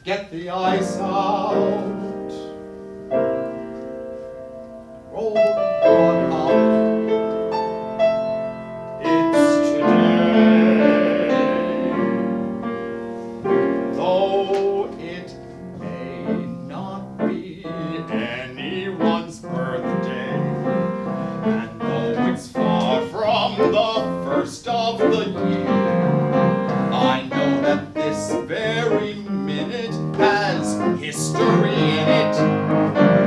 get the ice out. Roll the broad up. It's today. Though it may not be anyone's birthday, and though it's far from the first of the year, I know that this very minute has history in it.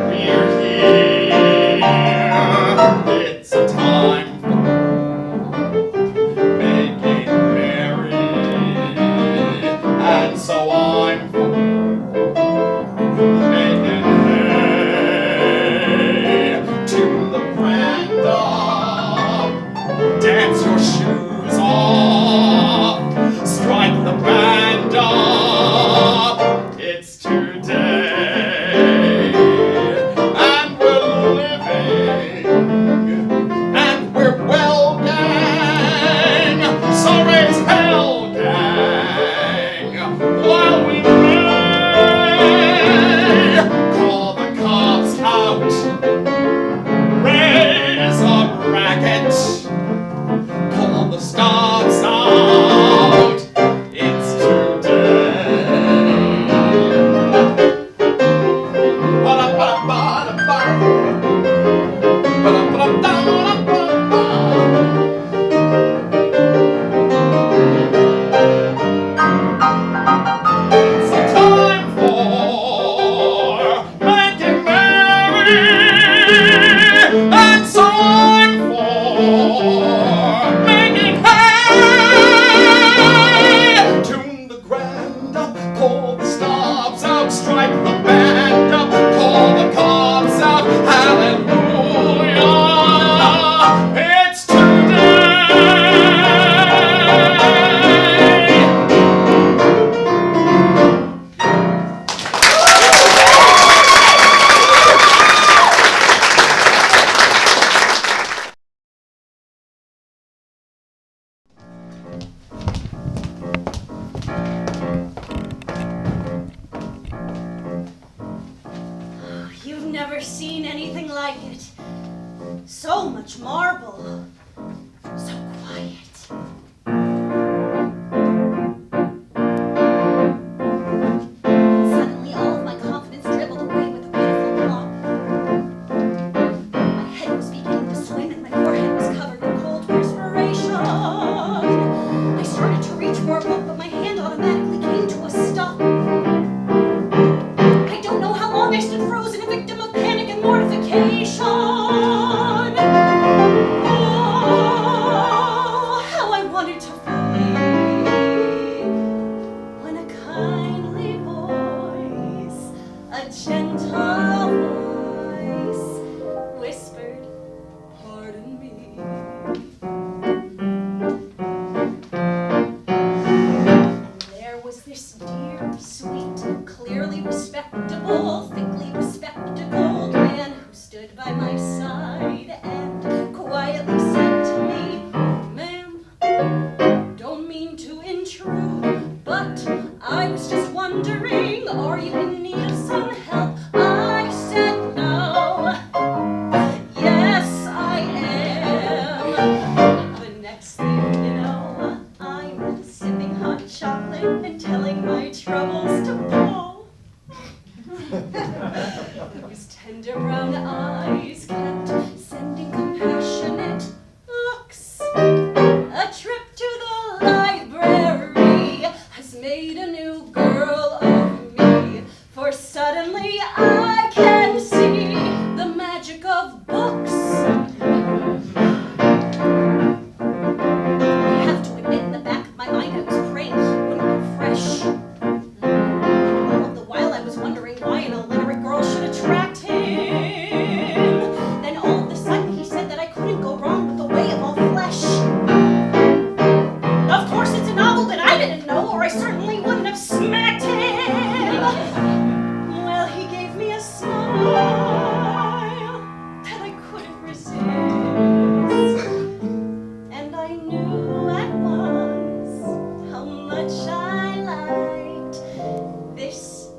We're here. It's a time for making merry, and so I'm for making hay. Tune the brand up, dance your shoes off, strike the band up. It's today, and we're living, and we're well, gang. Sorry as hell, gang. While we may call the cops out, raise a racket, pull the stops out. It's today. Ba-da-ba-da-ba-da-ba. Ba-da-ba-da-ba-da-ba. It's a time for making merry, and so I'm for making hay. Tune the grand up, pull the stops out, strike the band up, call the cops out. Hallelujah, it's today. You've never seen anything like it. So much marble. So quiet. Suddenly all of my confidence dribbled away with a pitiful plop. My head was beginning to swim and my forehead was covered with cold perspiration. I started to reach for a book, but my hand automatically came to a stop. I don't know how long I stood frozen, a victim of panic and mortification. Oh, how I wanted to flee. When a kindly voice, a gentle voice, whispered, "Pardon me." And there was this dear, sweet, clearly respectable, thickly bespectacled man who stood by my side and quietly said to me, "Ma'am, don't mean to intrude, but I was just wondering, are you in need of some help?" I said no. Yes, I am. The next thing you know, I'm sipping hot chocolate and telling my troubles to Paul. Those tender brown eyes kept sending compassionate looks. A trip to the library has made a new girl of me, for suddenly I can see the magic of books. I have to admit, in the back of my mind, I was praying he wouldn't go fresh. All of the while, I was wondering why an illiterate girl should attract him. Then all of a sudden, he said that I couldn't go wrong with the way of all flesh. Of course, it's a novel that I didn't know, or I certainly wouldn't have smacked him. Well, he gave me a smile that I couldn't resist. And I knew at once how much I liked this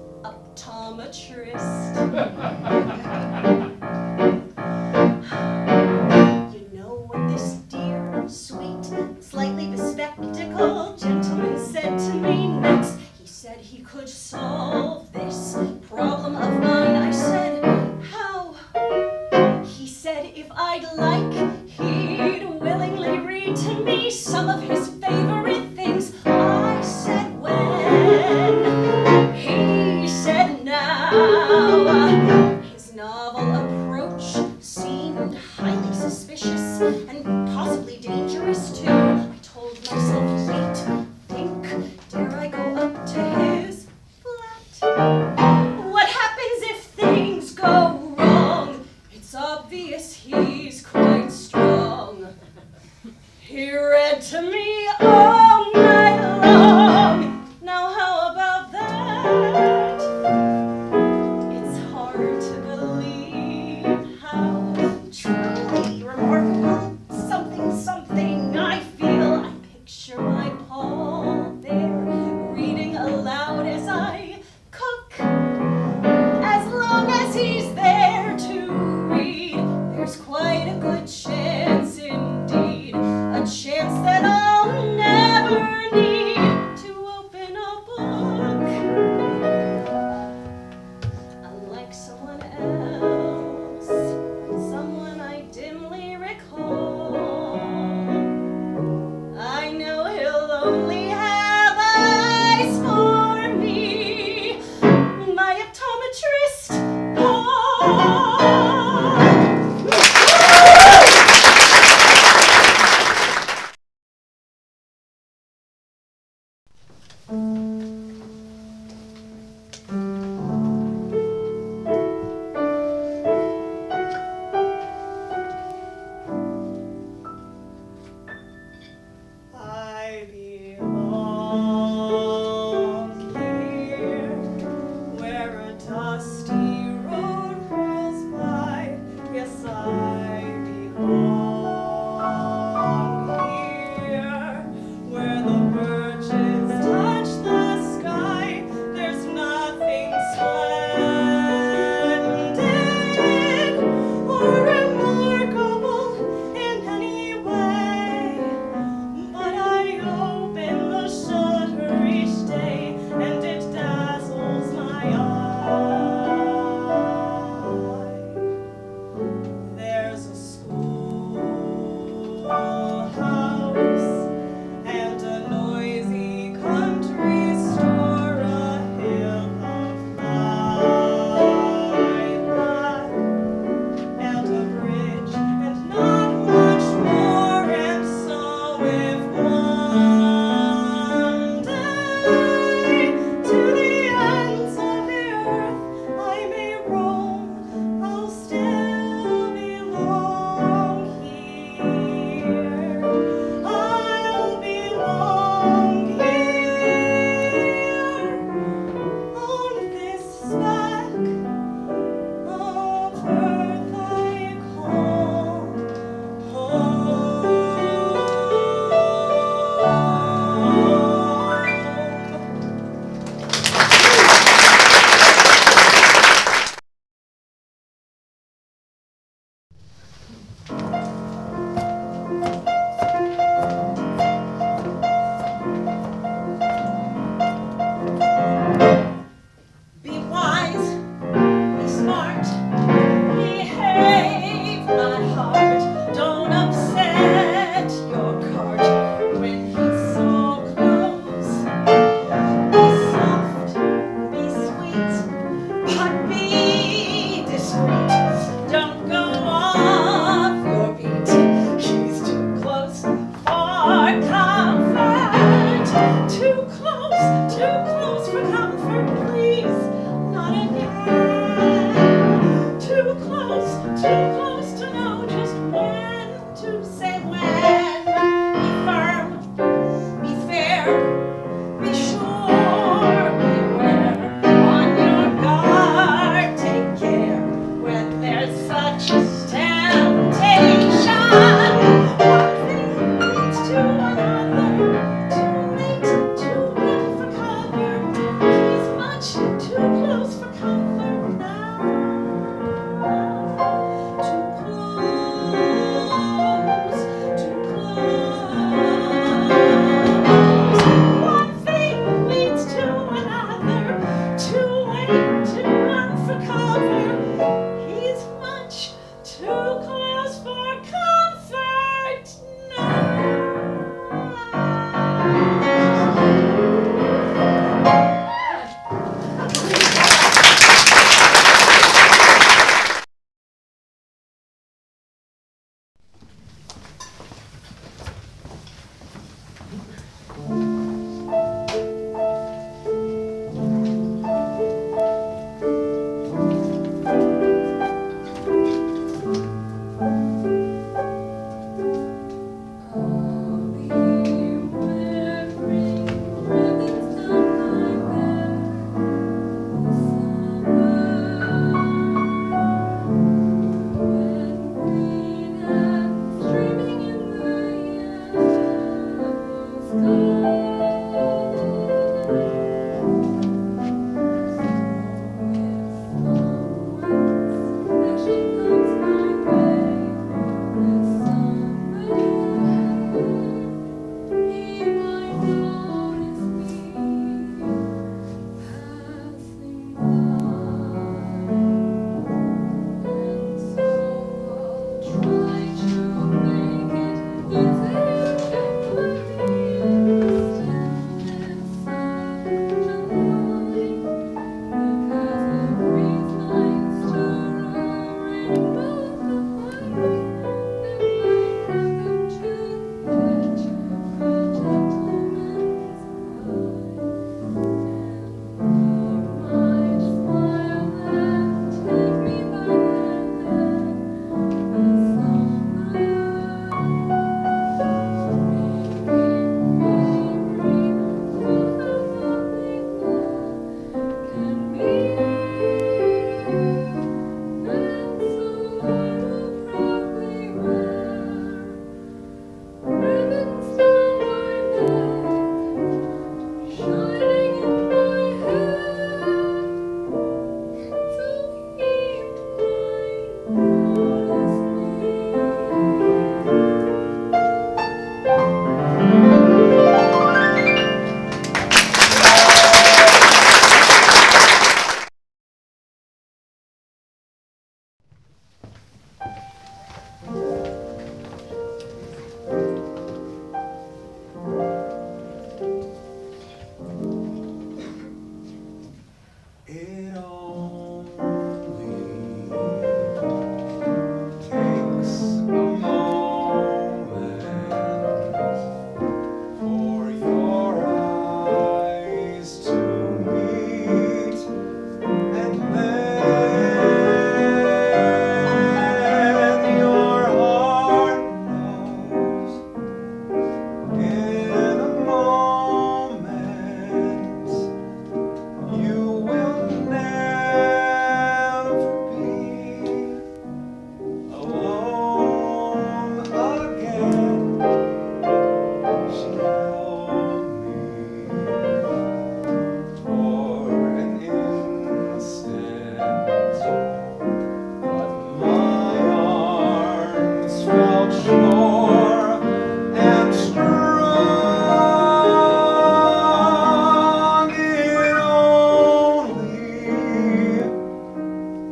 You know what this dear, sweet, slightly bespectacled gentleman said to me next? He said he could solve this problem of mine. I said, how? He said if I'd like, he'd willingly read to me some of his favorite things. I said when? He said now. His novel approach seemed highly suspicious and possibly dangerous too. I told myself, wait, think, dare I go up to his flat? What happens if things go wrong? It's obvious he's quite strong. He read to me all night long. Now how about that? It's hard to believe how truly remarkable something I feel. I picture my Paul there reading aloud as I cook. As long as he's there to read, there's quite a good chance indeed, a chance that I'll never need to open a book. Unlike someone else, someone I dimly recall, I know he'll only have eyes for me, my optometrist, Paul. I belong here, where a dusty road rolls by. Yes, I belong here, where the birches touch the sky. There's nothing splendid or remarkable in any way, but I open the shutter each day, and it dazzles my eye. There's a schoolhouse and a noisy country store, a hill of lilac, and a bridge, and not much more. And so if one day to the ends of the earth I may roam, I'll still belong here. I'll belong here on this speck of earth I call home. Be wise, be smart, behave, my heart. Don't upset your cart when he's so close. Be soft, be sweet, but be discreet. Don't go off your beat. He's too close for comfort. Too close for comfort, please. Not again.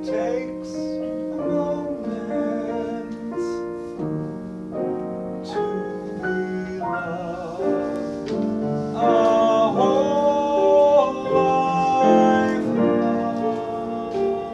takes a moment to be loved, a whole life long.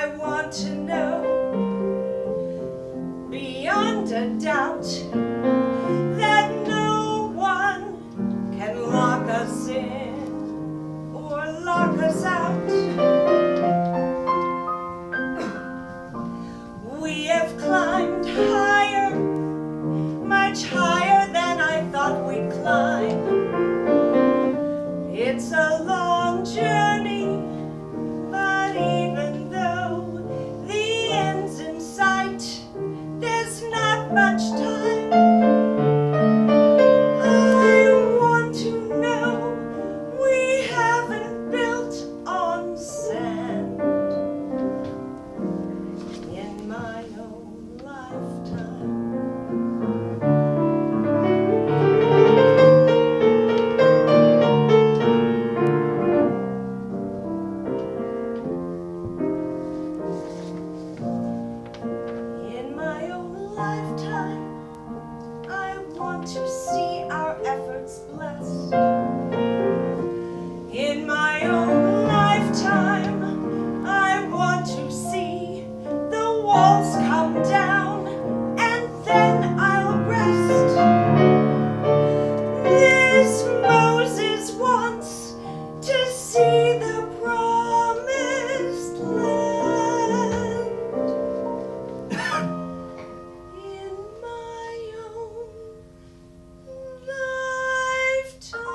I want to know beyond a doubt that no one can lock us in or lock us out. We have climbed higher, much higher than I thought we'd climb. It's a long journey, but even though the end's in sight, there's not much time. I want to know we haven't built on sand in my own lifetime. In my own lifetime, I want to see our efforts blessed. In my own lifetime, I want to see the walls come down, and then I'll rest. This Moses wants to see the promised land. In my own lifetime.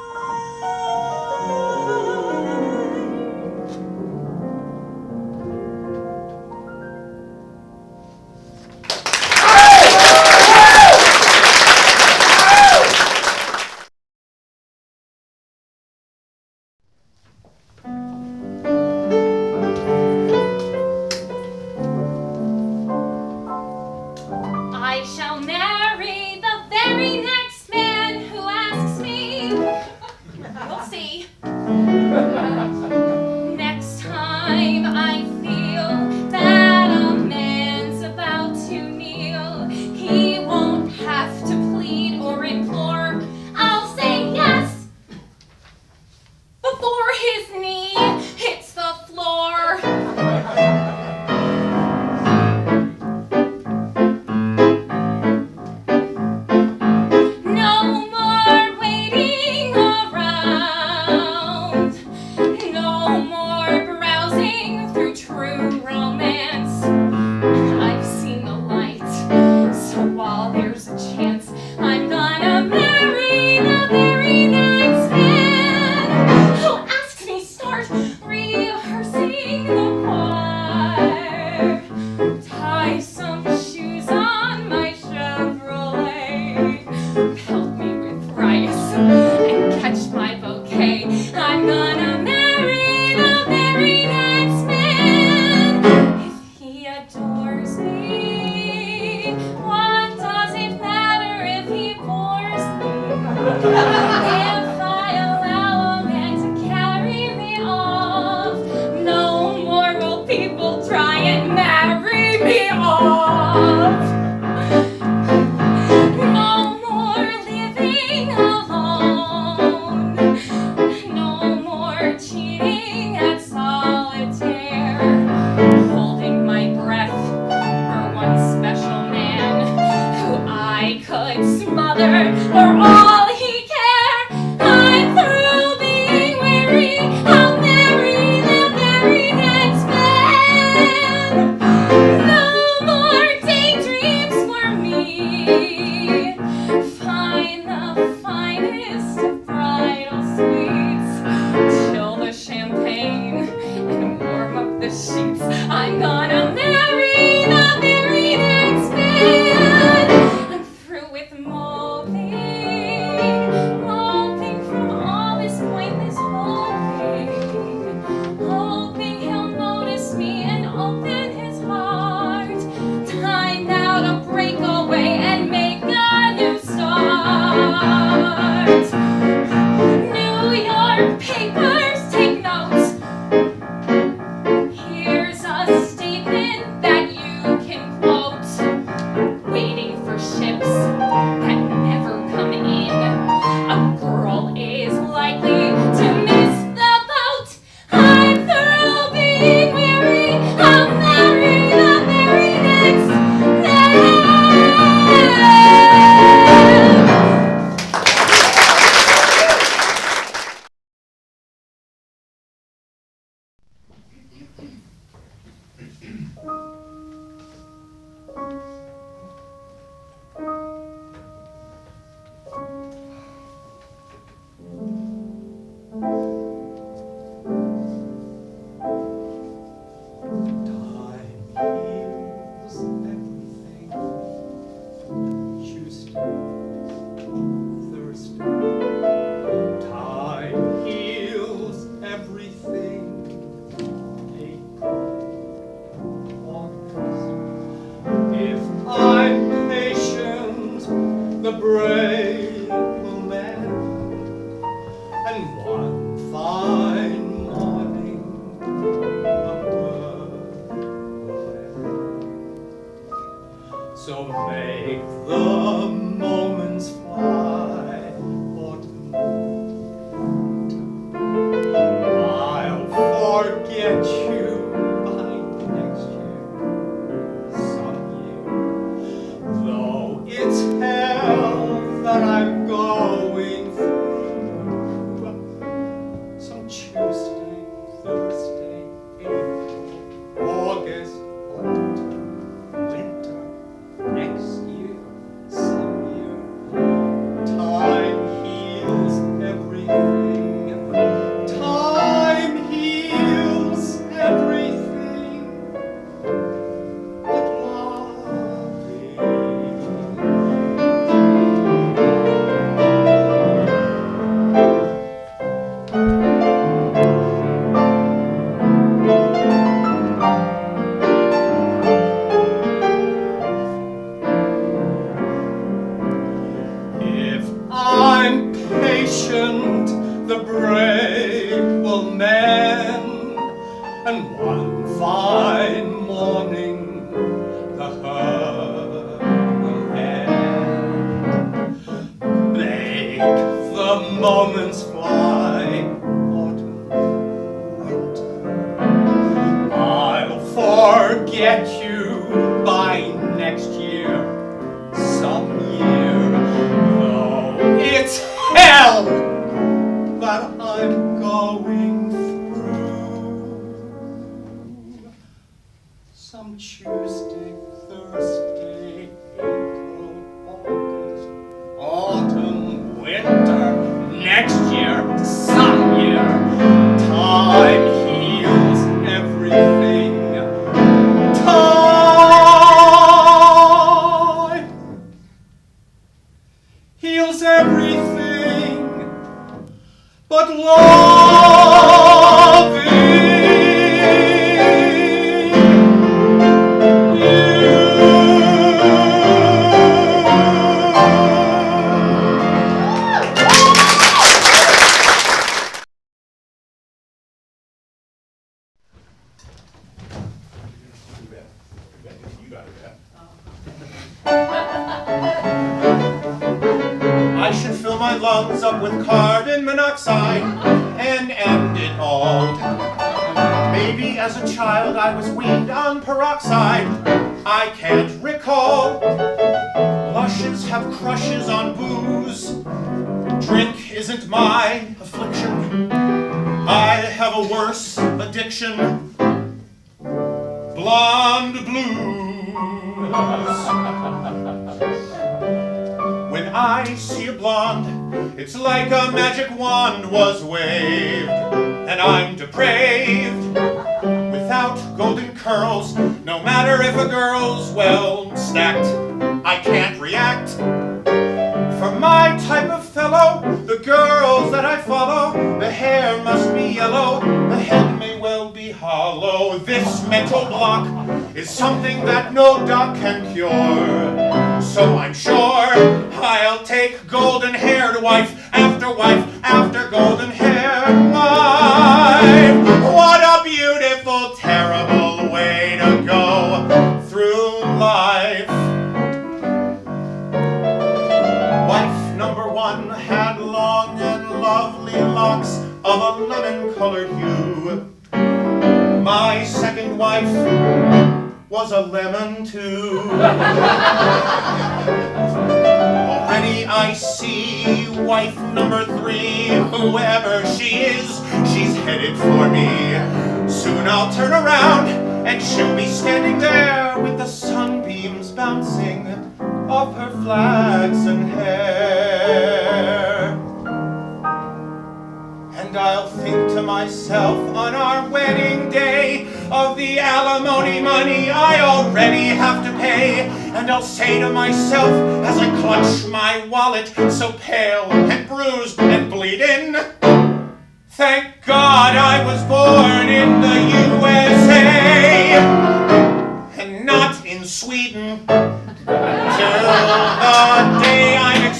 brave will mend, and one fine morning a bird will end. So make the moments fly, autumn, winter. I'll forget you by next year, some year. Though it's hell that I'm going through, some Tuesday, Thursday, April, August, winter, next year, some year. Time heals everything. Time heals everything but loving. If I'm patient, the brave will mend, and one fine morning the herd will end. Make the moments fly, autumn, winter. I'll forget you by next year, some year. Though it's hell that I'm going through, some Tuesday, Thursday, April, August, autumn, winter, next year, some year. Time heals everything. Time heals everything but loving You got it, yeah. I should fill my lungs up with carbon monoxide and end it all. Maybe as a child I was weaned on peroxide. I can't recall. Lushes have crushes on booze. Drink isn't my affliction. I have a worse addiction. Blonde blues. When I see a blonde, it's like a magic wand was waved, and I'm depraved. Without golden curls, no matter if a girl's well stacked, I can't react. For my type of fellow, the girls that I follow, the hair must be yellow, the head may well be hollow. This mental block is something that no doc can cure. So I'm sure I'll take golden-haired wife after golden-haired wife. What a beautiful, terrible way to go through life. Wife number one had long and lovely locks of a lemon-colored hue. My second wife was a lemon too. Already I see wife number three, whoever she is, she's headed for me. Soon I'll turn around and she'll be standing there with the sunbeams bouncing off her flaxen hair. And I'll think to myself on our wedding day of the alimony money I already have to pay. And I'll say to myself as I clutch my wallet, so pale and bruised and bleeding, thank God I was born in the USA and not in Sweden. Till the day I'm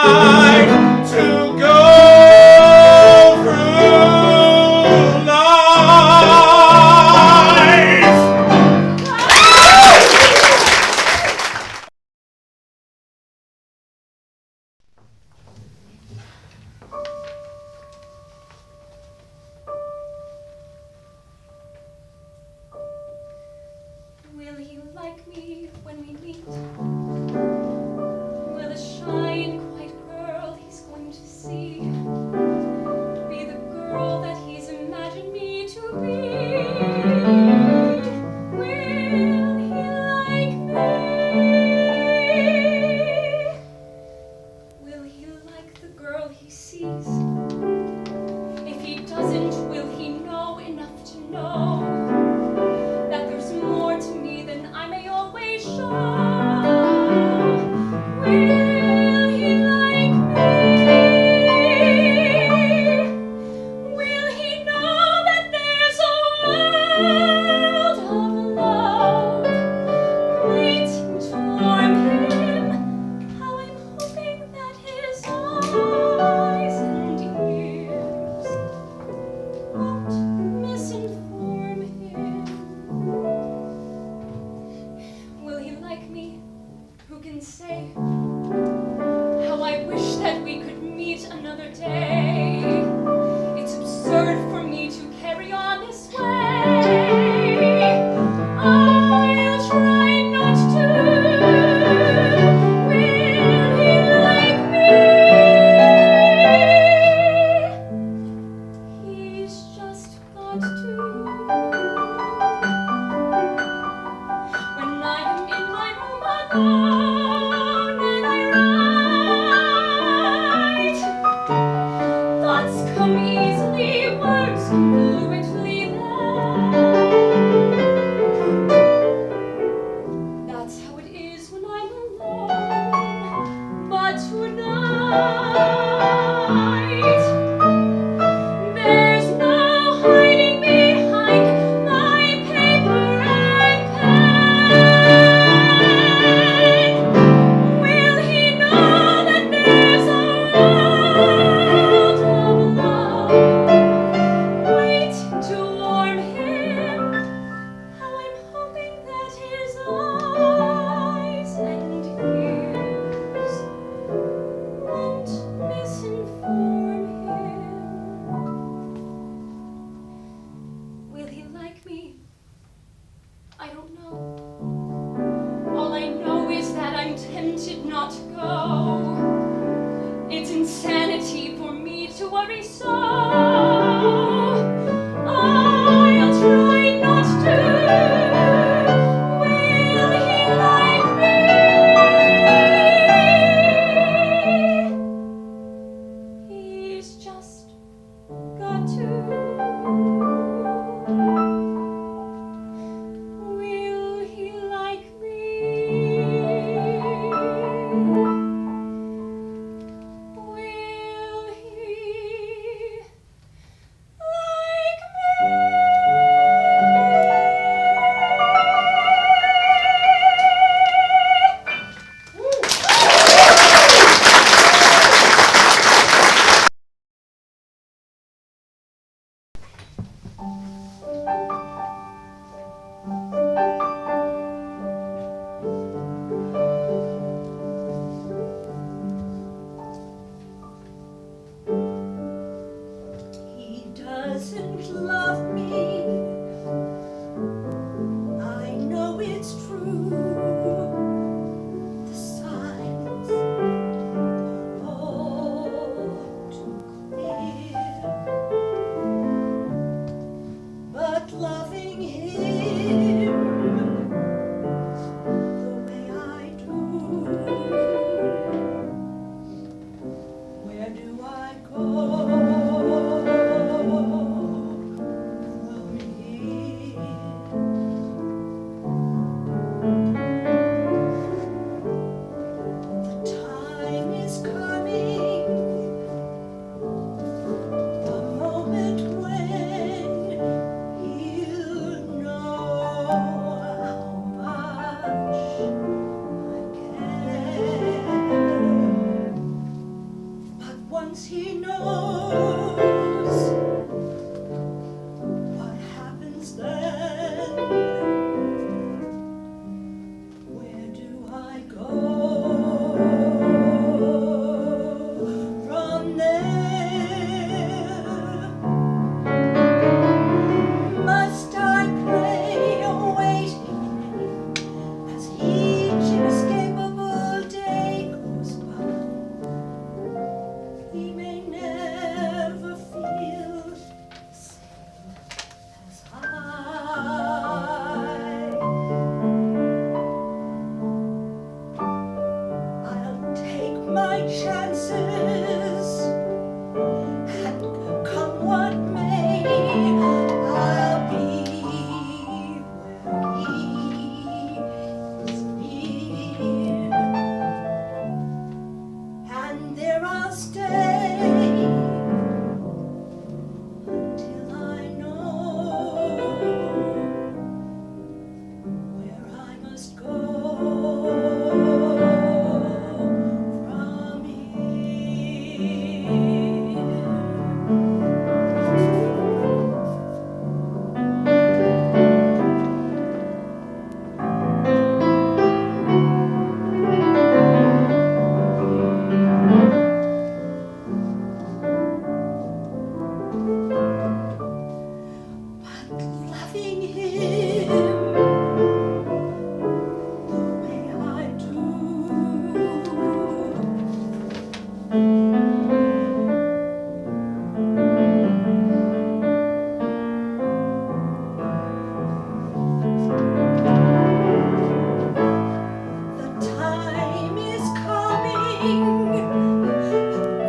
night to go through life. Will he like me when we meet? Will a shy and quiet girl he's going to see be the girl that he's imagined me to be? Will he like me? Will he like the girl he sees? If he doesn't, will he know enough to know that there's more to me than I may always show? Will he like me? Will he know that there's a world of love waiting to warm him? How I'm hoping that his eyes and ears won't misinform him. Will he like me? Who can say? How I wish that we could meet another day. It's absurd for me to carry on this way. I'll try not to. Will he like me? He's just got to. When I am in my room alone and I write, thoughts come easily, words come fluently then. That's how it is when I'm alone. But tonight, there's no hiding behind my paper and pen. Will he know that there's a world of love waiting to warm him? How I'm hoping that his eyes and ears won't misinform him. Will he like me? I don't know. All I know is that I'm tempted not to go. It's insanity for me to worry so. I'll try not to. Will he like me? He's just got to. Will he like me? Will he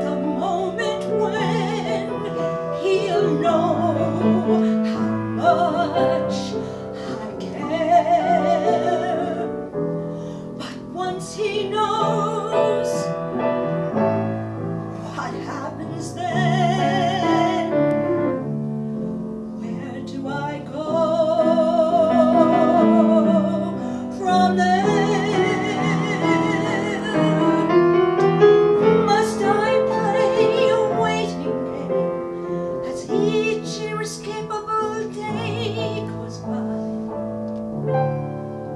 the moment when he'll know how much I care. But once he knows, what happens then? Where do I go from there? Must I play a waiting game as each inescapable day goes by?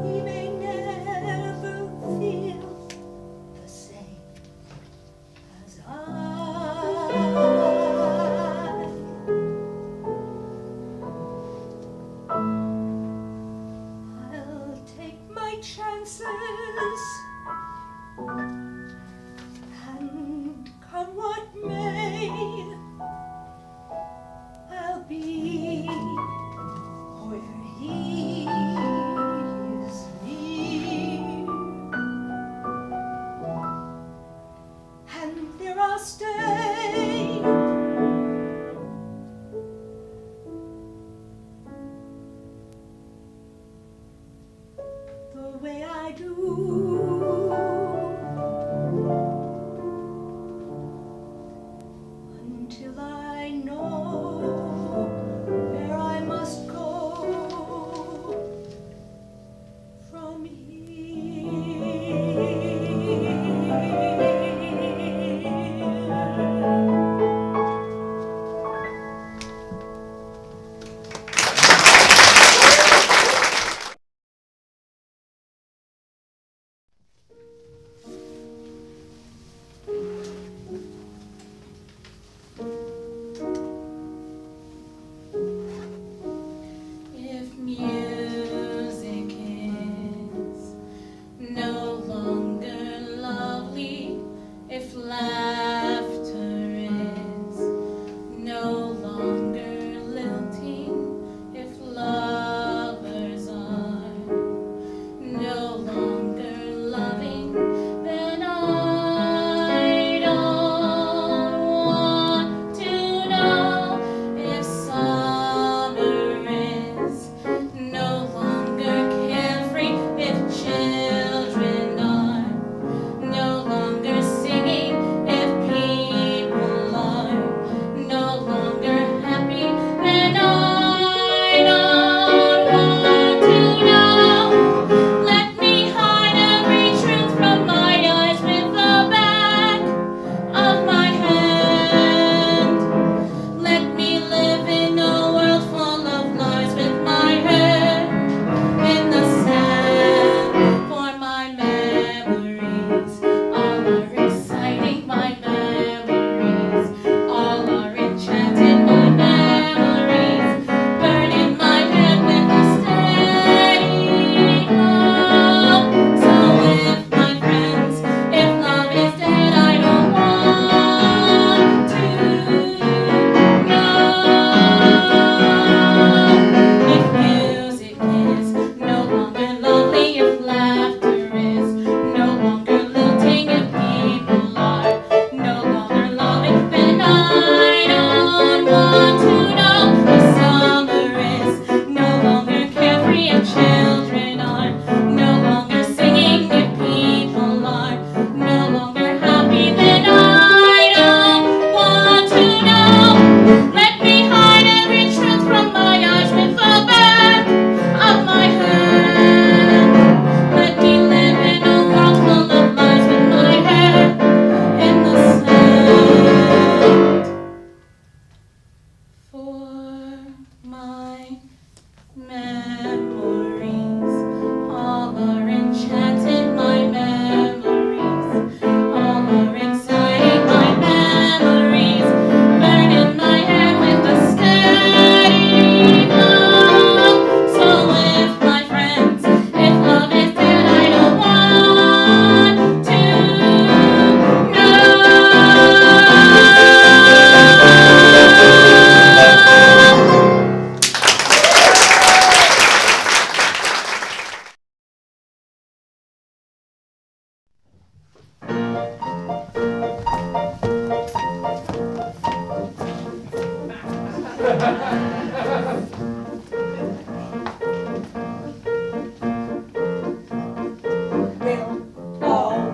He may never feel the same.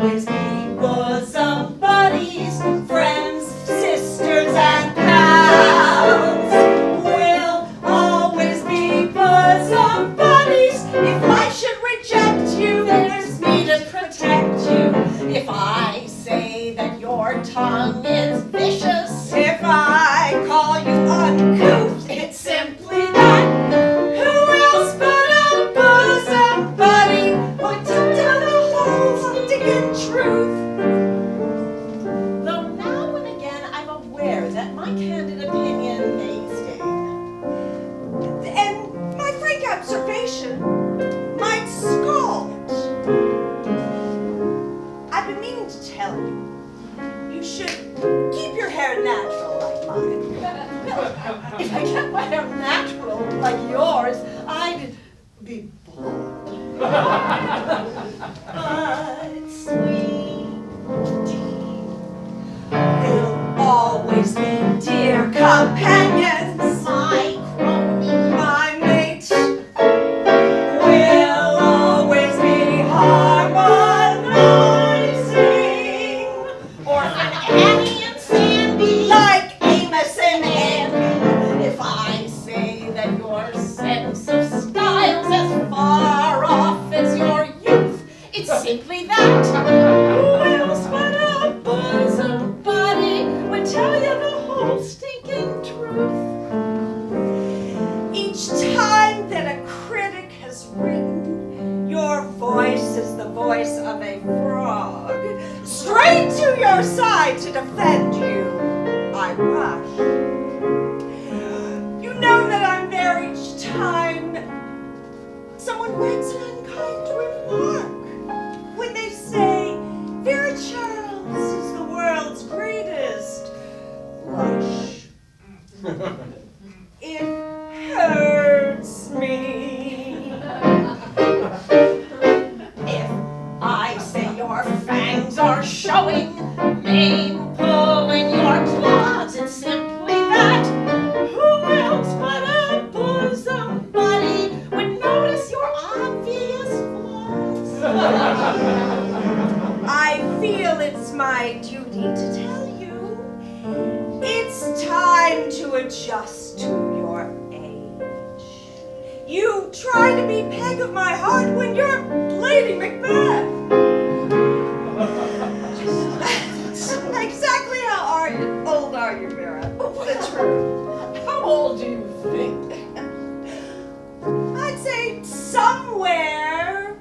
always be bosom buddies, friends, sisters, and pals. We'll always be bosom buddies. If I should reject you, there's me to protect you. If I say that your tongue is vicious, if I call you uncouth, it's simply that. Who else but a bosom buddy would tell the whole stinking truth? Though now and again I'm aware that my candid opinion may sting, and my frank observation might scald. I've been meaning to tell you, you should keep your hair natural like mine. If I kept my hair natural like yours, I'd be bald. But sweetie, we'll always be dear companions. My crony, my mate, we'll always be harmonizing. Orphan Annie and Sandy, like Amos and Andy. If I say that your sense of style's as far off as your youth, it's simply that. Who else but a bosom buddy would tell you the whole stinking truth? Each time that a critic has written, your voice is the voice of a frog. Straight to your side to defend you, I rush. You know that I'm there each time someone makes an unkind remark. When they say, Vera Charles is the world's greatest lush. It hurts me. If I say your fangs are showing, name pull in your claws, it's simply that. Who else but a bosom buddy would notice your obvious flaws? I feel it's my duty to tell you, it's time to adjust to your age. You try to be peg of my heart when you're Lady Macbeth. Exactly how old are you, Vera? The truth. How old do you think? I'd say somewhere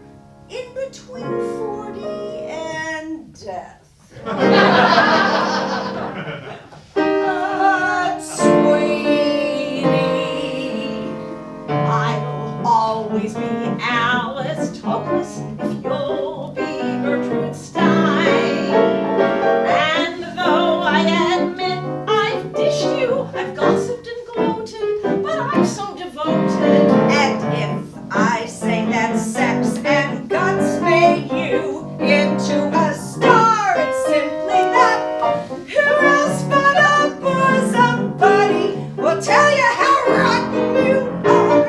in between 40 and death. But sweetie, I'll always be Alice Thomas if you'll be Gertrude Stein. And though I admit I've dished you, I've gossiped and gloated, but I'm so devoted. And if I say that sex and guts made you into a star, it's simply that. Who else but a bosom buddy will tell you how rotten you are?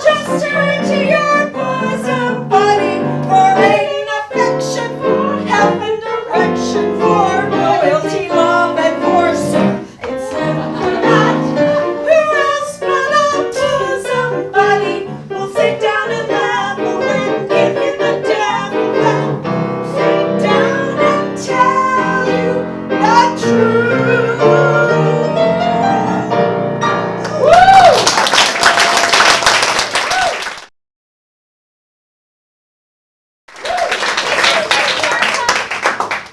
Just turn to your bosom buddy for aid and affection, for help and direction, for loyalty, love, and foresight. It's simply that. Who else but a bosom buddy will sit down and laugh and give you the devil? Sit down and tell you the truth. Woo!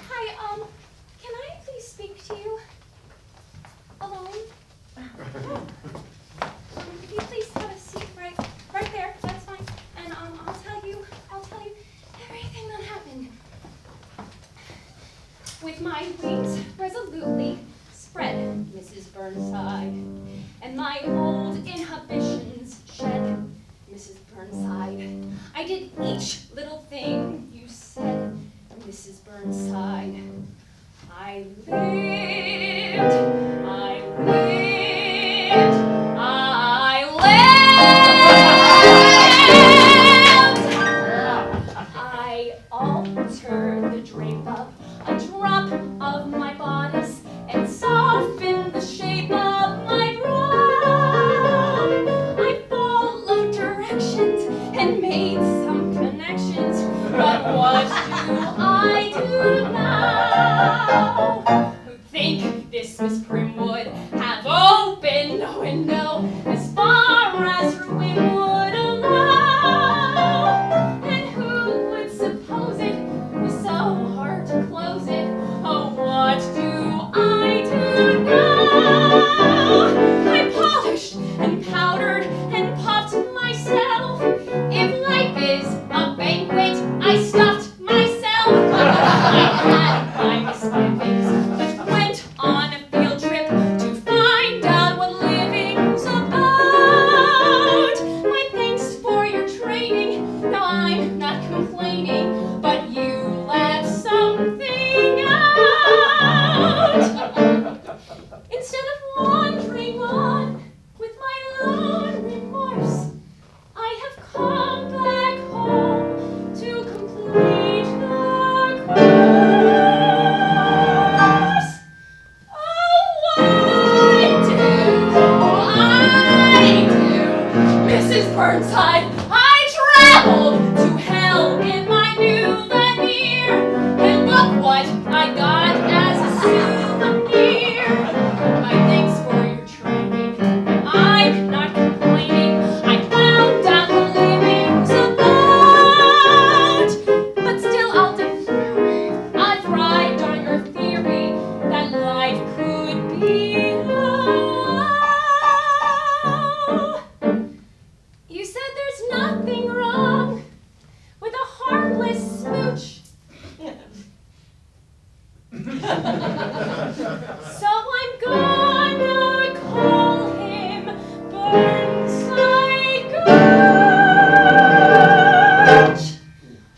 Hi, can I please speak to you alone? Could you please have a seat right there? That's fine. And I'll tell you everything that happened. With my wings resolutely spread, Mrs. Burnside, and my old inhibitions shed, Mrs. Burnside, I did each little thing you said, Mrs. Burnside. I lived, I lived, I lived. I always turn the drape up a drop of my bodice and soften the shape of my brow. I followed directions and made some connections, but what do I do now? Think this Miss Prim would have opened a window as far as her whim would allow, and who would suppose it was so hard to close it? Oh, what do I do now? I polished and powdered and puffed myself. If life is a banquet, I stuffed myself. I had my misgivings, but went on a field trip to find out what living's about. My thanks for your training. No, I'm not complaining, but you left something out. Instead of wandering on with my lone remorse, I have come back home to complete the course. Oh, what do? Mrs. Burnside, I traveled to hell in my new veneer, and look what I got as a souvenir. My thanks for your training, but I'm not complaining. I found out what living's about, but still I'll defer. I thrived on your theory that life could be low. You said there's nothing wrong with a harmless smooch. So I'm gonna call him Burnside Gooch.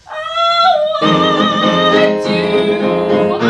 Oh, what do I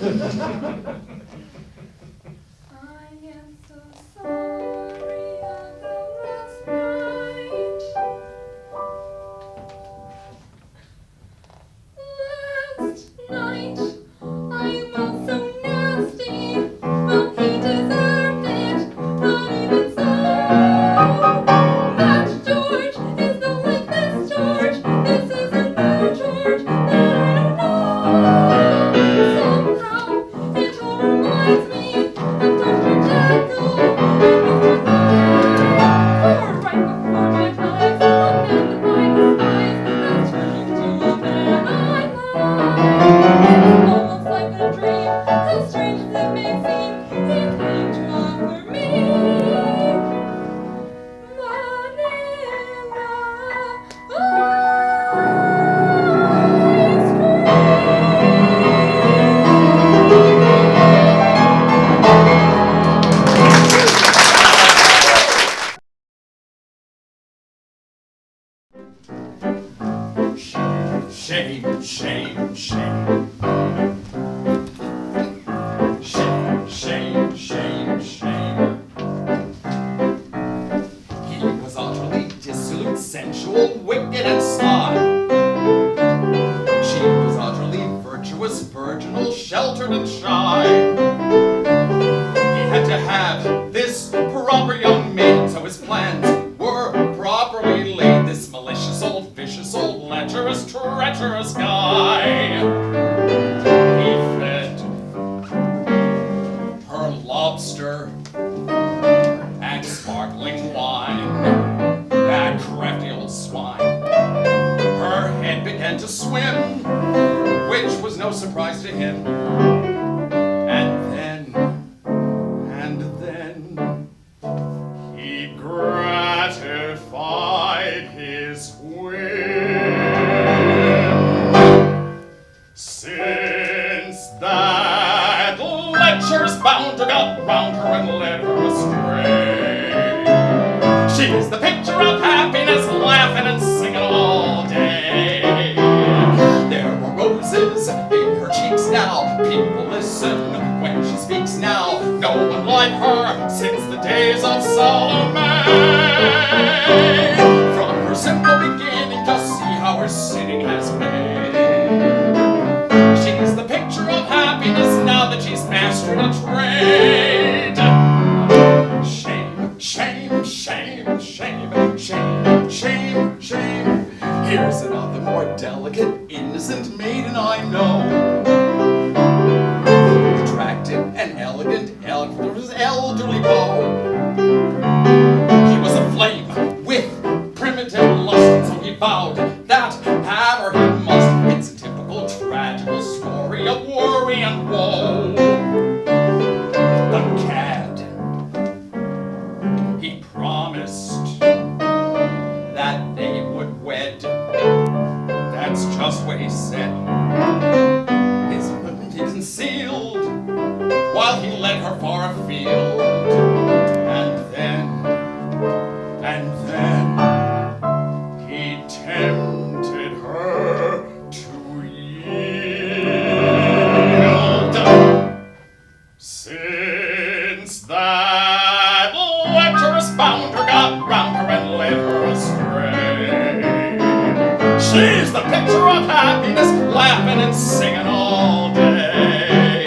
am so sorry I fell last night. Last night I felt so nasty. Well, he deserved it, but even so, that George is the likeness George. This is a new George that I don't know. Somehow it all reminds me of Dr. Jekyll and Mr. Hyde. For right before my eyes, a man that I despise has turned into a man I love. It's almost like a dream, how strange as it may seem. He came to offer me Shame, shame, shame. Shame, shame, shame, shame. He was utterly dissolute, sensual, wicked, and sly. She was utterly virtuous, virginal, sheltered, and shy. He had to have this proper young maid, so his plans were properly laid. This malicious old, vicious old, lecherous, treacherous guy. He fed her lobster and sparkling wine, that crafty old swine. Her head began to swim, which was no surprise to him. And then he gratified his whim. Since that lecture's bounder got round her and led her astray. She's the picture of happiness, laughing and singing all day. There were roses in her cheeks now. People listen when she speaks now. No one like her since the days of Salome. From her simple beginning, just see how her sinning has paid. She's the picture of happiness now that she's mastered a trade. Shame, shame, shame, shame, shame, shame, shame. Here's another more delicate, innocent maiden I know. Attractive and elegant, elderly beau. He was aflame with primitive lust, so he vowed that have her he must. It's a typical tragical story of worry and woe. The cad, he promised that they would wed. That's just what he said. His he concealed while he led her far afield. And then he tempted her to yield. Since that lecherous bounder got round her and led her astray. She's the picture of happiness, laughing and singing all day.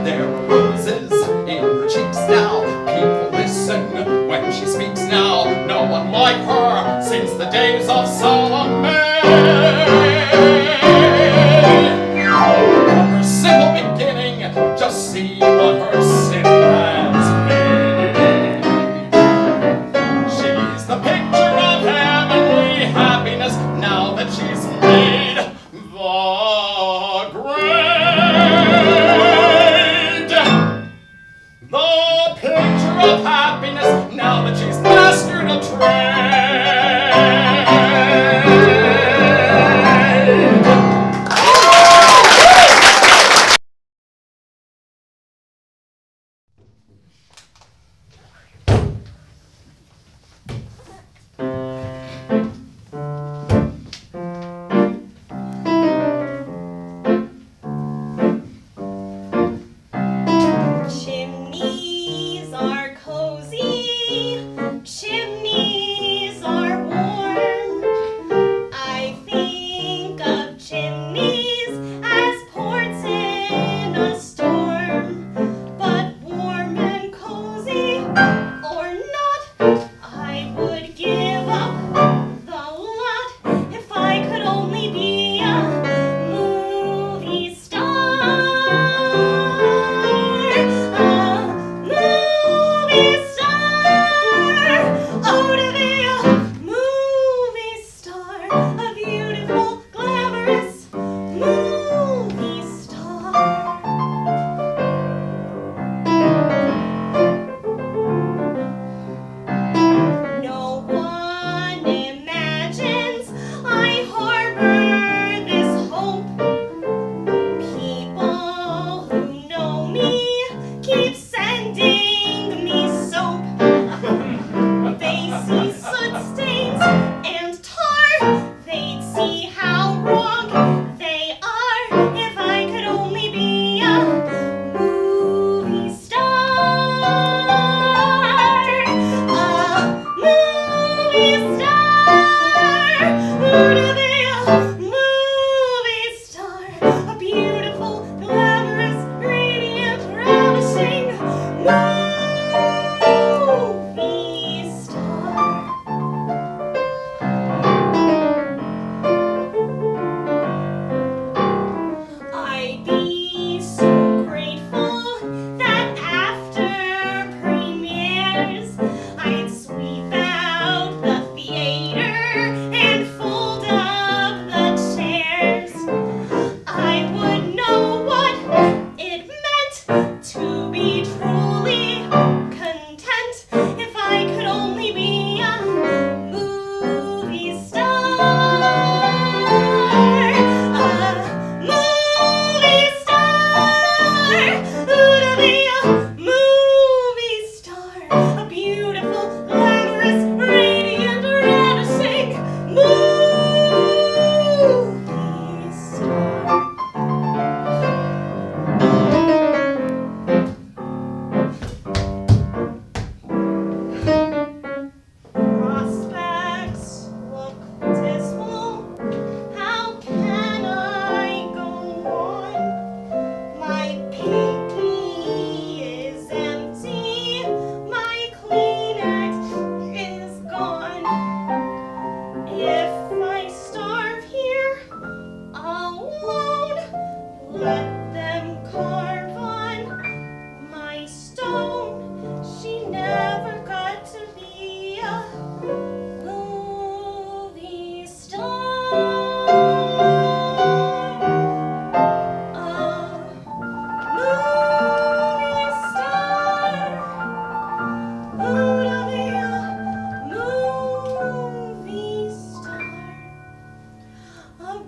There are roses in her cheeks now. People listen when she speaks now. No one like her since the days of Salome. From her simple beginning, just see what her sin has made. She's the picture of heavenly happiness now that she's made the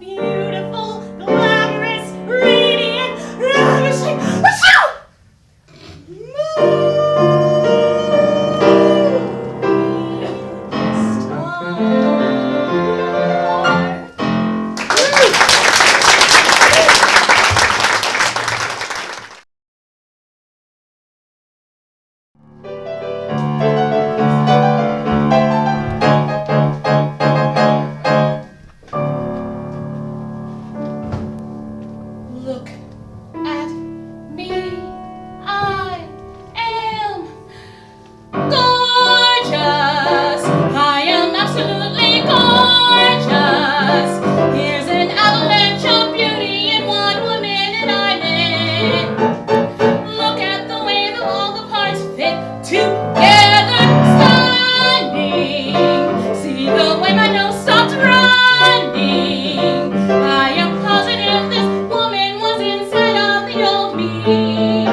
beautiful, glamorous, radiant, ravishing, Look at me. I am gorgeous. I am absolutely gorgeous. Here's an avalanche of beauty in one woman, and I'm it. Look at the way that all the parts fit together, stunning. See the way my nose stopped running. I am positive this woman was inside of the old me,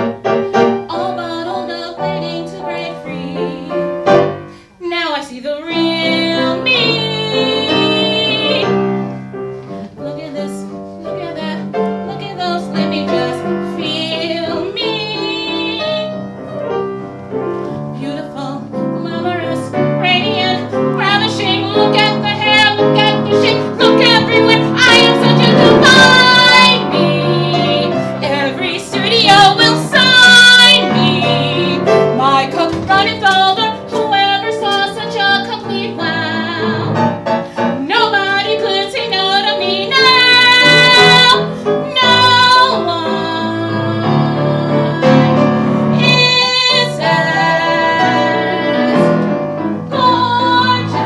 all bottled up, waiting to break free. Now I see the real me. Look at this, look at that, look at those. Let me just feel me. Beautiful, glamorous, radiant, ravishing. Look at the hair, look at the shape, look everywhere. I am such a divine me. Every studio will sign me. My cup runneth over. Whoever saw such a complete wow. Nobody could say no to me now. No one is as gorgeous.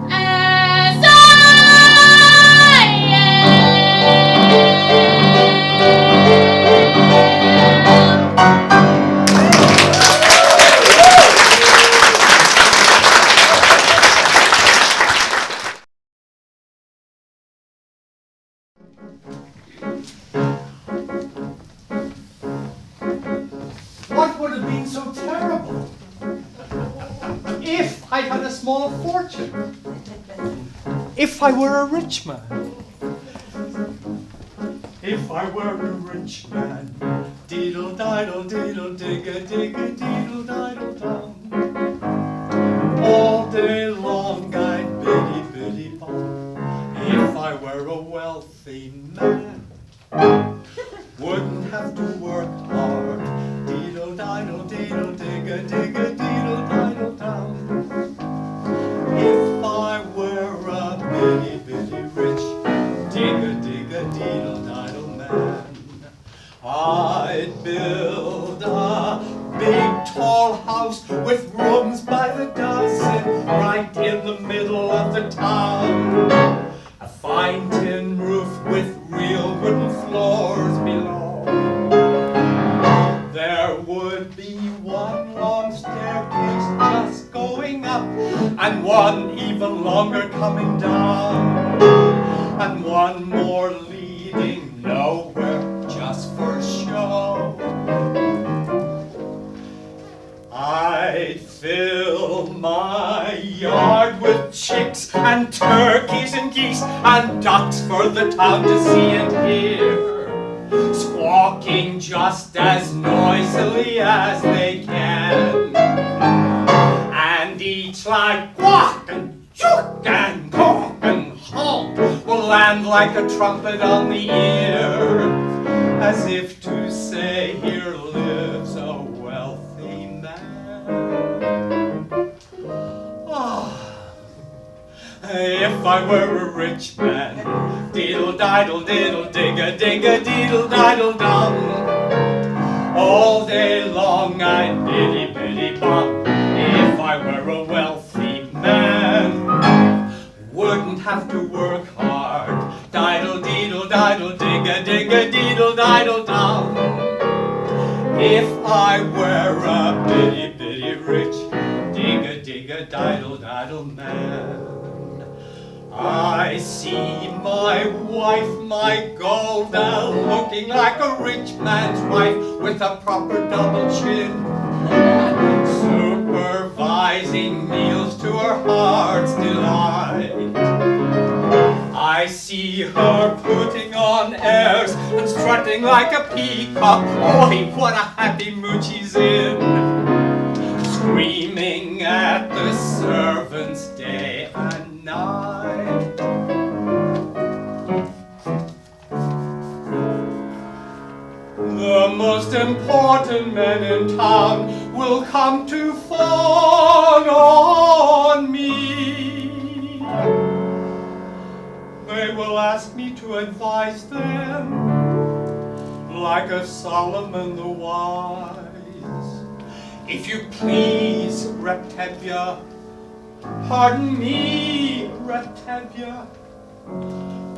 As I What would have been so terrible if I had a small fortune? If I were a rich man? If I were a rich man, diddle diddle diddle digga digga diddle diddle dum. All day long I'd biddy biddy bum. If I were a wealthy man, wouldn't have to work hard. Diddle diddle diddle digga digga diddle diddle dum. If I were a bitty bitty rich digga digga diddle diddle man, I'd build a big tall house with rooms by the dozen right in the middle of the town. A fine tin roof with real wooden floors below. There would be one long staircase just going up, and one even longer coming down, and one more leading nowhere just for show. I'd fill my yard with chicks and turkeys and geese and ducks for the town to see and hear, squawking just as noisily as they can, and each like quack and chook and caw and honk will land like a trumpet on the ear, as if to say, here lives a wealthy man. Ah, if I were a rich man, diddle diddle diddle digga digga diddle diddle dum. All day long I'd biddy biddy bum. If I were a wealthy man, wouldn't have to work hard. Diddle diddle diddle digga digga diddle diddle dum. If I were a bitty bitty rich digga digga diddle diddle man, I see my wife, my Golda, looking like a rich man's wife, with a proper double chin, supervising meals to her heart's delight. I see her putting on airs and strutting like a peacock. Oh, what a happy mood she's in, screaming at the servants day and night. The most important men in town will come to fawn on me. They will ask me to advise them, like a Solomon the wise. If you please, Rectavia, pardon me, Rectavia,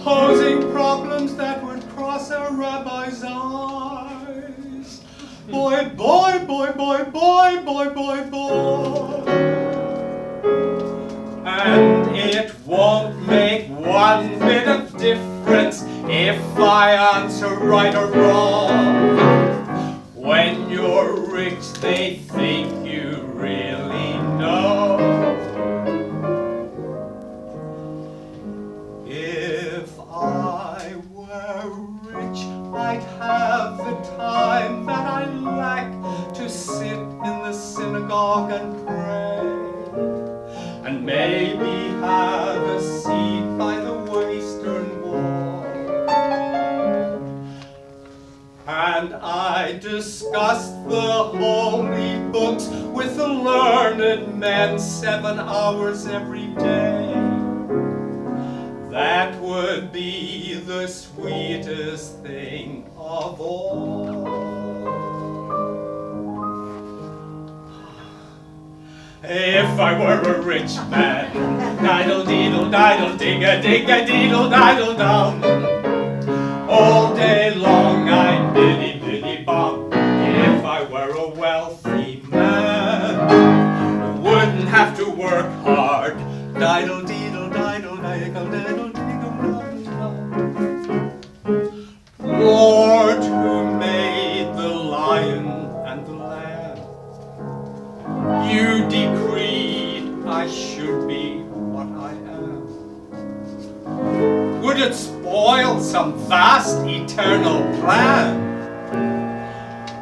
posing problems that would cross a rabbi's eyes. Boy, boy, boy, boy, boy, boy, boy, boy. And it won't make one bit of difference if I answer right or wrong. When you're rich, they think you really know. If I were rich, I'd have the time that I lack to sit in the synagogue and pray, and maybe have a seat by the western wall. And I discuss the holy books with the learned men 7 hours every day. That would be the sweetest thing of all. If I were a rich man, diddle-deedle-diddle-dig-a-dig-a-deedle-diddle-dum, all day long I'd biddy-biddy-bum. If I were a wealthy man, wouldn't have to work hard, diddle-deedle-diddle-diddle-diddle-dum. Lord, who made the lion and the lamb, you decreed I should be what I am. Would it spoil some vast eternal plan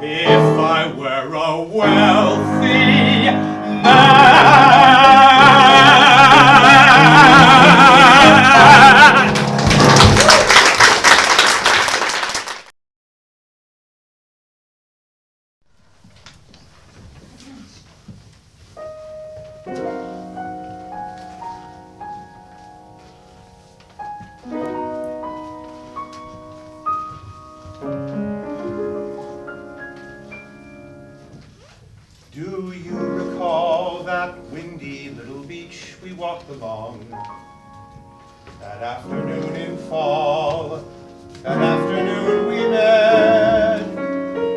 if I were a wealthy man? Do you recall that windy little beach we walked along? That afternoon in fall, that afternoon we met.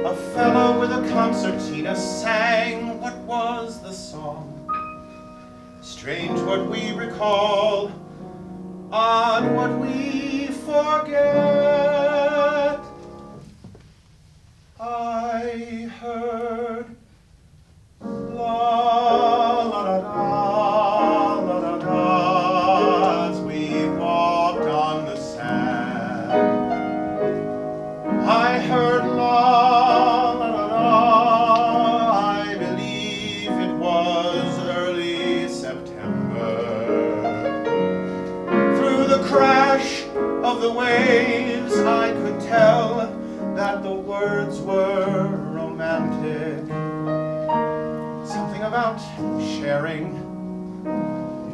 A fellow with a concertina sang, what was the song? Strange what we recall, odd what we forget. I heard la la la la la la as we walked on the sand. I heard la la la la. I believe it was early September. Through the crash of the waves, I could tell that the words were romantic. Something about sharing,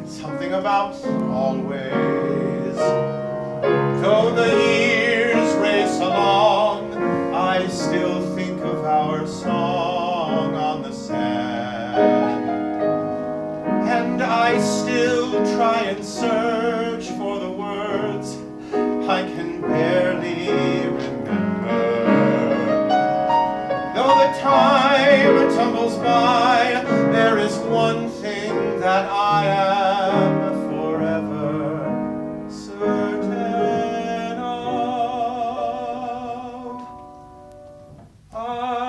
something about always. Though the years race along, I still think of our song on the sand. And I still try and search for the words I can barely remember. Though the time tumbles by, there is one thing that I am forever certain of. I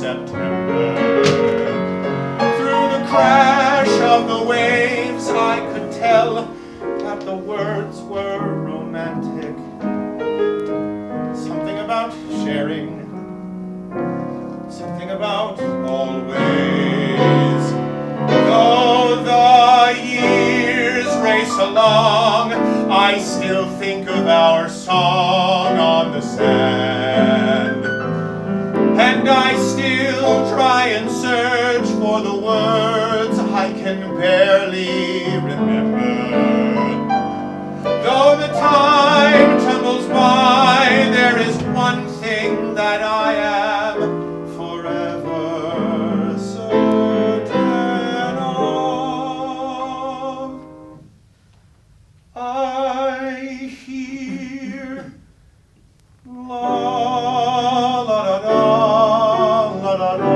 September. Through the crash of the waves, I could tell that the words were romantic. Something about sharing, something about always. Though the years race along, I still think of our song on the sand. And I still try and search for the words I can barely remember. Though the time tumbles by, there is one thing that I am forever certain of. I hear la la da da, la da da,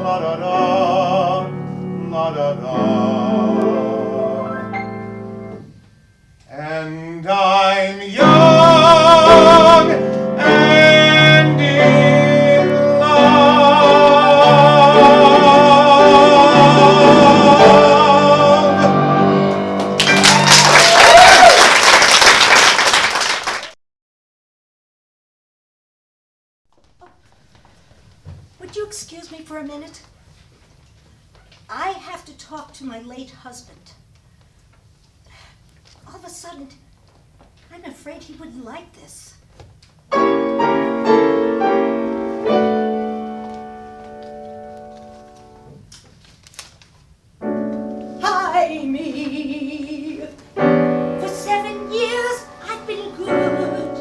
la da da, la da da. And I'm young and in love. Would you excuse me for a minute? I have to talk to my late husband. All of a sudden, I'm afraid he wouldn't like this. Hi, me. For 7 years, I've been good.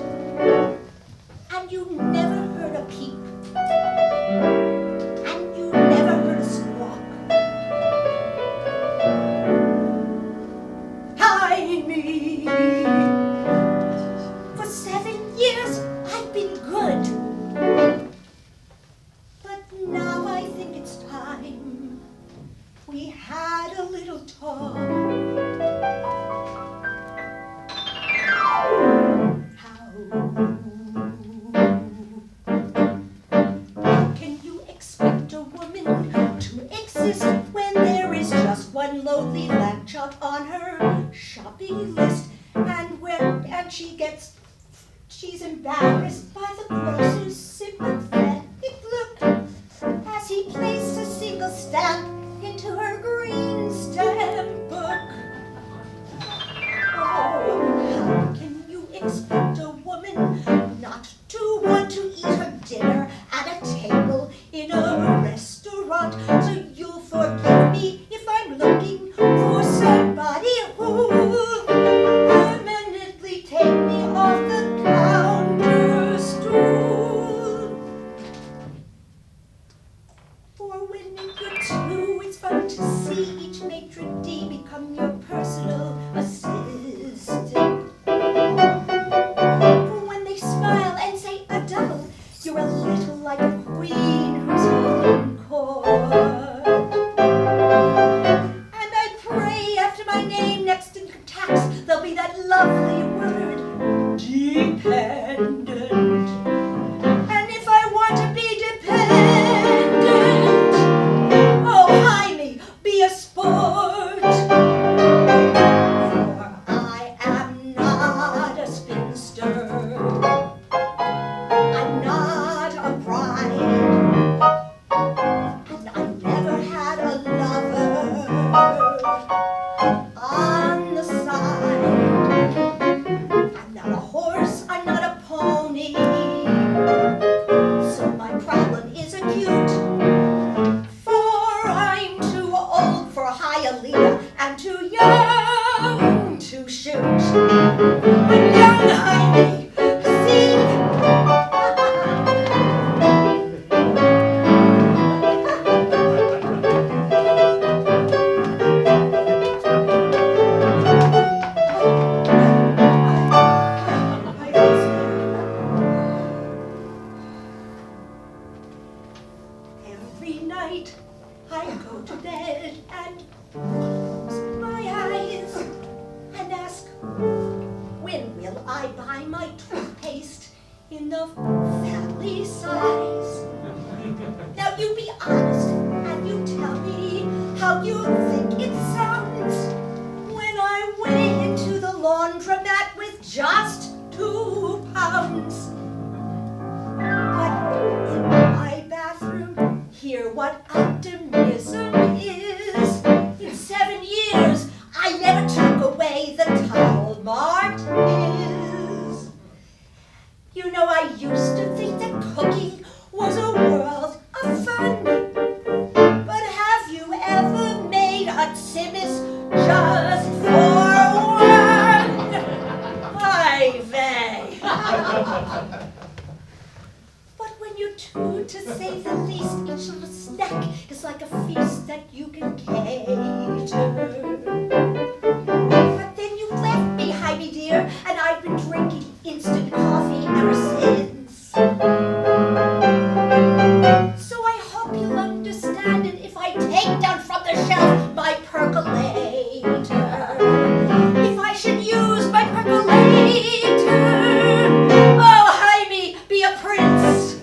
And you never heard a peep. And you never heard a squawk. Hi, me. For 7 years, I've been good. But now I think it's time we had a little talk. How can you expect a woman to exist when there is just one lonely lamb chop on her shopping list? And she's embarrassed by the grocer's sympathetic look as he placed a single stamp into her green stamp book. Oh, how can you expect a woman not to want to eat her dinner at a table in a restaurant? So you'll forgive me if I'm looking for somebody who will permanently take me off the counter stool. For when you're two, it's fun to see each maitre d' become your personal assistant. For when they smile and say a double, you're a little like a queen who's holding court. And I pray after my name next income tax, there'll be that lovely word, dependent. And if I want to be dependent, oh, hi me, be a sport. For I am not a spinster. I'm not a bride. And I never had a lover on the side. I'm not a horse, I'm not a pony. So my problem is acute. For I'm too old for Hialeah and too young to shoot. But young Heidi, see? Every night I go to bed and close my eyes and ask, when will I buy my toothpaste in the family size? Now you be honest, and you tell me how you think it sounds when I weigh into the laundromat with just 2 pounds. But in my bathroom, hear what optimism is. In 7 years, I never took away the towel marked is. You know, I used to think that cooking was a world of fun. But have you ever made a tsimis just for one? Ay vey. But when you two, to say the least, each little snack is like a feast that you can cater. But then you left me, Heidi dear, and I've been drinking instant coffee ever since. So I hope you'll understand it if I take down from the shelf my percolator. If I should use my percolator, oh, Jaime, be a prince.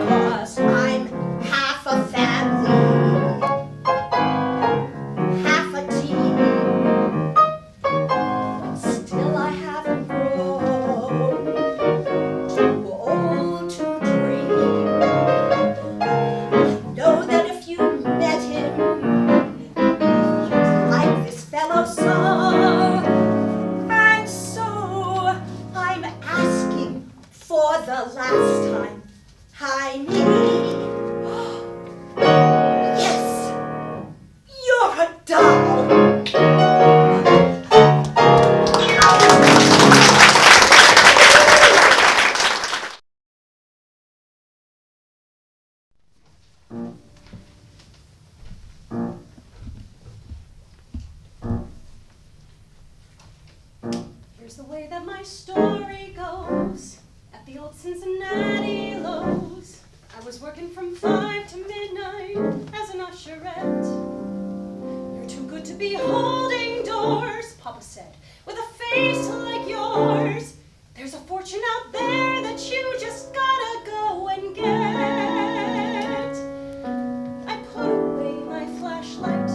'Cause I'm half a family, half a team. Still I haven't grown too old to dream. Know that if you met him, you'd like this fellow so. And so I'm asking for the last time, Jaime. Yes, you're a doll. Here's the way that my story goes. At the old Cincinnati Lowe's, I was working from 5 to midnight as an usherette. You're too good to be holding doors, Papa said, with a face like yours. There's a fortune out there that you just gotta go and get. I put away my flashlight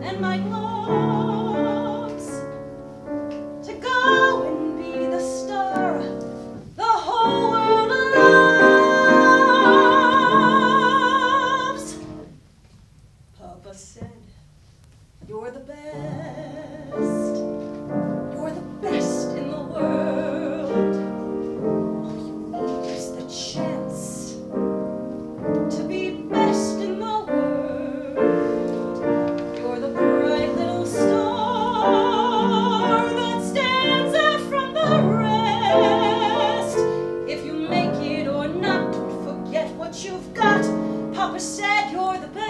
and my gloves to go and be the star the whole world loves. Papa said, you're the best. You're the best in the world. All you need is the chance to be best in the world. You're the bright little star that stands out from the rest. If you make it or not, don't forget what you've got. Papa said you're the best.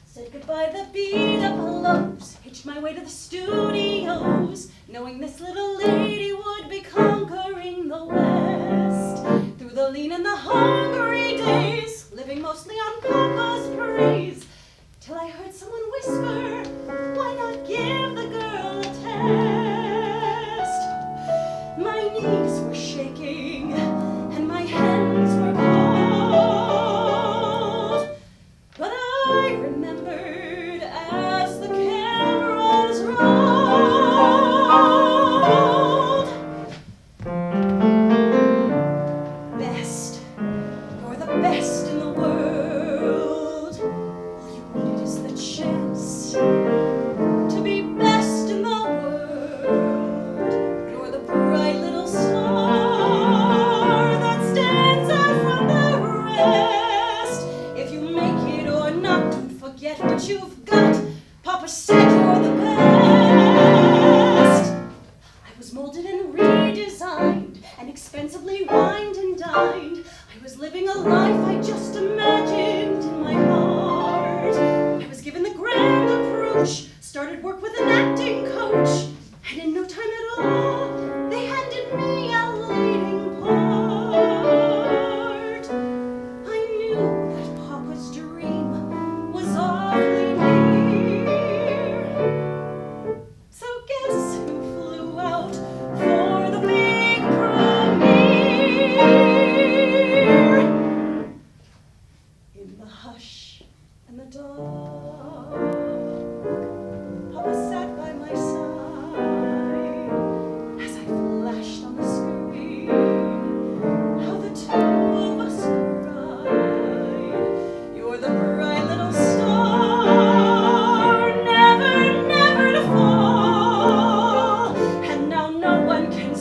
Said goodbye the beat-up loaves, hitched my way to the studios, knowing this little lady would be conquering the West. Through the lean and the hungry days, living mostly on Papa's praise, till I heard someone whisper, why not give the girl a test? My knees were shaking and my hands were cold, but I remembered as the cameras rolled. Best, you're the best in the world. All you need is the chance to be best in the world. You're the bright little star that stands out from the rest. If you make it or not, don't forget what you've got. Papa said you're the best. I was molded and redesigned and expensively wined and dined. I was living a life I just imagined in my heart. I was given the grand approach, started work with an acting coach, and in no time at all, they handed me a leading part. I knew that Papa's dream was awfully near. So guess who flew out for the big premiere?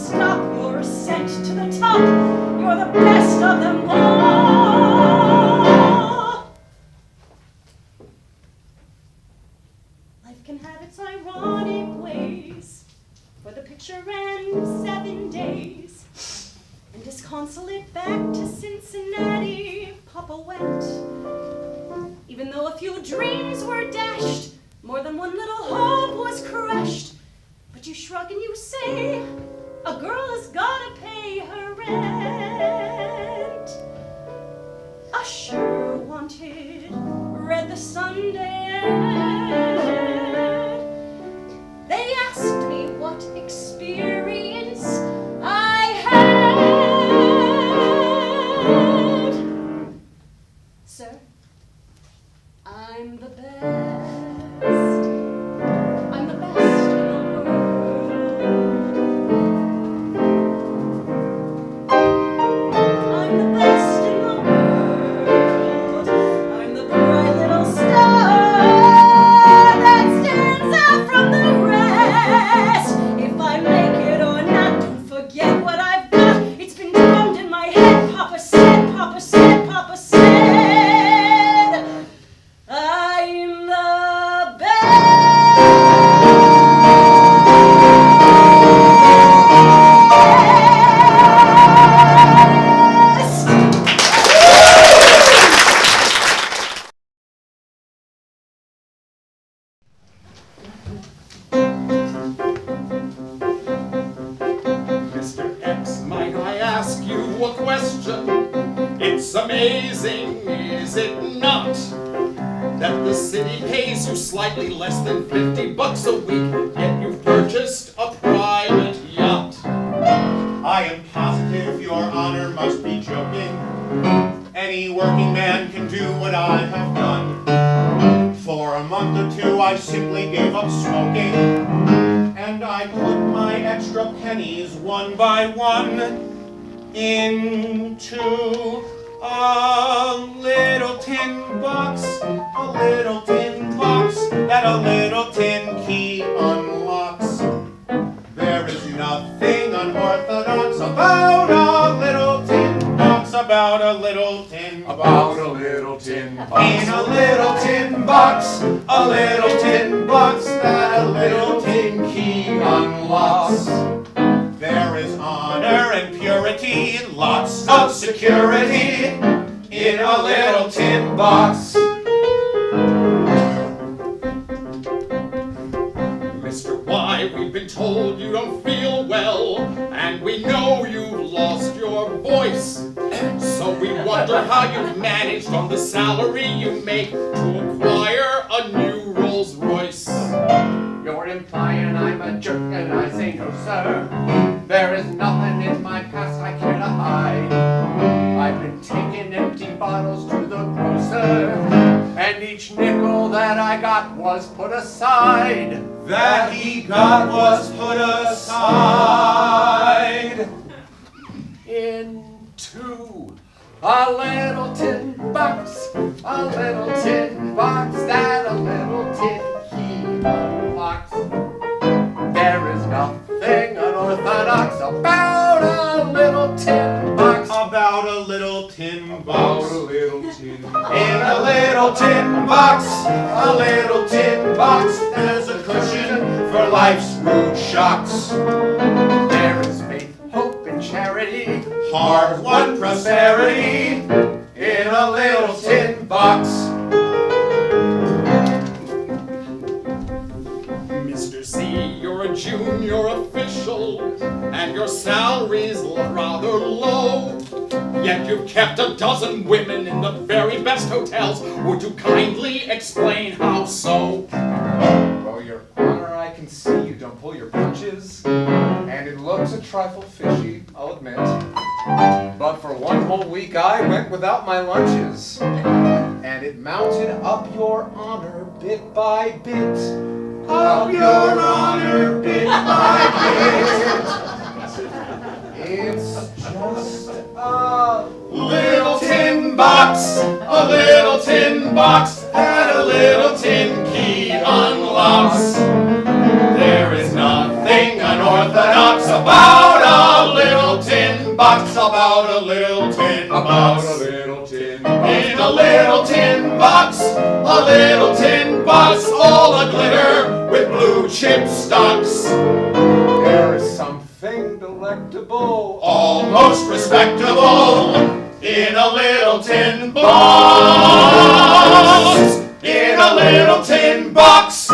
stop, you're sent to the top. You're the best of them all. Life can have its ironic ways, for the picture ends 7 days. And disconsolate back to Cincinnati, Papa went. Even though a few dreams were dashed, more than one little hope was crushed. But you shrug and you say, a girl has gotta pay her rent. Usher wanted, read the Sunday ad. They asked me what experience I had. Sir, I'm the best. I'm the best in the world. I'm the best in the world. I'm the bright little star that stands out from the rest. If I make it or not, don't forget what I've got. It's been drummed in my head. Papa said, Papa said, Papa said. I'm the best. Mr. X, might I ask you a question? It's amazing, is it not, that the city pays you slightly less than $50 a week, yet you've purchased a private yacht. I am positive your honor must be joking. Any working man can do what I have done. For a month or two I simply gave up smoking, and I put my extra pennies one by one into a little tin box, a little tin box that a little tin key unlocks. There is nothing unorthodox about a little tin box, about a little tin box. About a little tin box. In a little tin box, a little tin box that a little tin key unlocks. There is honor and purity, lots of security in a little tin box. Mr. Y, we've been told you don't feel well, and we know you've lost your voice. So we wonder how you've managed on the salary you make to acquire a new Rolls Royce. You're implying I'm a jerk, and I say no, sir. There is nothing in my past I care to hide. I've been taking empty bottles to the grocer, and each nickel that I got was put aside. That he got was put aside Into a little tin box, a little tin box that a little tin key unlocks. There is nothing unorthodox about a little tin box. about a little tin About box. a little tin box. In a little tin box, a little tin box, there's a cushion for life's rude shocks. There is faith, hope, and charity. Hard-won prosperity in a little tin box. Mr. C, you're a junior official, and your salary's rather low. Yet you've kept a dozen women in the very best hotels. Would you kindly explain how so? Well, Your Honor, I can see you don't pull your punches, and it looks a trifle fishy, I'll admit. But for one whole week I went without my lunches, and it mounted up Your Honor bit by bit. Of Your Honor, bit by It's just a little tin box, a little tin box that a little tin key unlocks. There is nothing unorthodox about box, about a little tin box. About a little tin In a little tin box, a little tin box, all a-glitter with blue chip stocks. There is something delectable, Almost respectable, in a little tin box. In a little tin box.